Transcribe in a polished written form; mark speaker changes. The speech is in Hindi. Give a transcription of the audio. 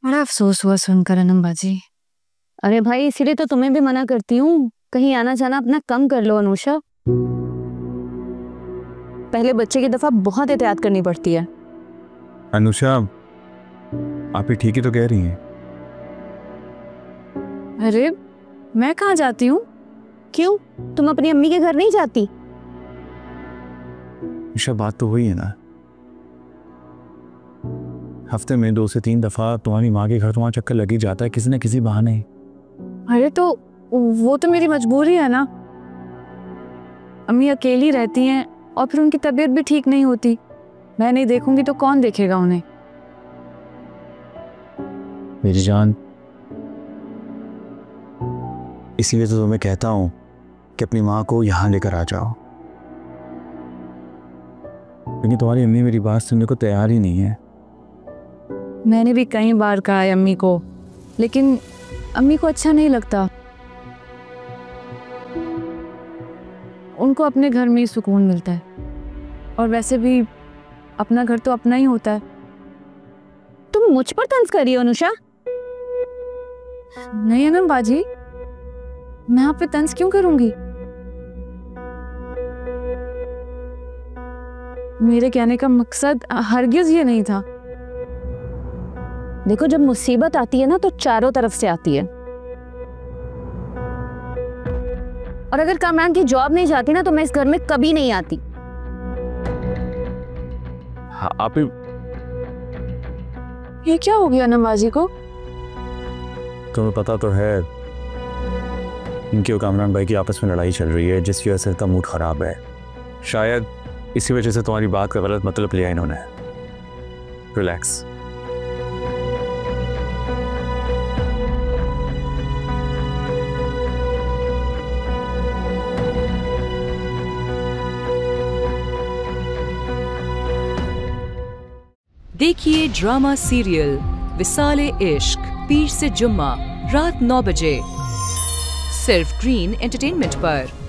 Speaker 1: बड़ा अफसोस हुआ सुनकर अनम बाजी।
Speaker 2: अरे भाई, इसीलिए तो तुम्हें भी मना करती हूँ, कहीं आना जाना अपना कम कर लो अनुषा। पहले बच्चे की दफा बहुत एहतियात करनी पड़ती है।
Speaker 3: अनुषा, आप ही ठीक ही तो कह रही हैं।
Speaker 1: अरे मैं कहाँ जाती हूँ?
Speaker 2: क्यों, तुम अपनी अम्मी के घर नहीं जाती?
Speaker 3: अनुषा, बात तो हुई है ना, हफ्ते में 2 से 3 दफा तुम्हारी माँ के घर तुम्हारा चक्कर लग ही जाता है किसी न किसी बहाने।
Speaker 1: अरे तो वो तो मेरी मजबूरी है ना। अम्मी अकेली रहती हैं और फिर उनकी तबीयत भी ठीक नहीं होती। मैं नहीं देखूंगी तो कौन देखेगा उन्हें?
Speaker 3: मेरी जान, इसलिए तो तुम्हें कहता हूं कि अपनी माँ को यहां लेकर आ जाओ, लेकिन तुम्हारी अम्मी मेरी बात सुनने को तैयार ही नहीं है।
Speaker 1: मैंने भी कई बार कहा है अम्मी को, लेकिन अम्मी को अच्छा नहीं लगता। उनको अपने घर में ही सुकून मिलता है, और वैसे भी अपना घर तो अपना ही होता है।
Speaker 2: तुम मुझ पर तंज कर रही हो अनुषा?
Speaker 1: नहीं अनम बाजी, मैं आप पे तंज क्यों करूंगी? मेरे कहने का मकसद हरगिज ये नहीं था।
Speaker 2: देखो, जब मुसीबत आती है ना तो चारों तरफ से आती है, और अगर कामरान की जॉब नहीं जाती ना तो मैं इस घर में कभी नहीं आती।
Speaker 3: हाँ, आप ही
Speaker 1: ये क्या हो गया नवाजी को?
Speaker 3: तुम्हें पता तो है इनकी और कामरान भाई की आपस में लड़ाई चल रही है, जिसकी वजह से इनका मूड खराब है। शायद इसी वजह से तुम्हारी बात का गलत मतलब लिया इन्होंने। रिलैक्स।
Speaker 4: देखिए ड्रामा सीरियल विसाले इश्क पीर से जुम्मा रात 9 बजे सिर्फ ग्रीन एंटरटेनमेंट पर।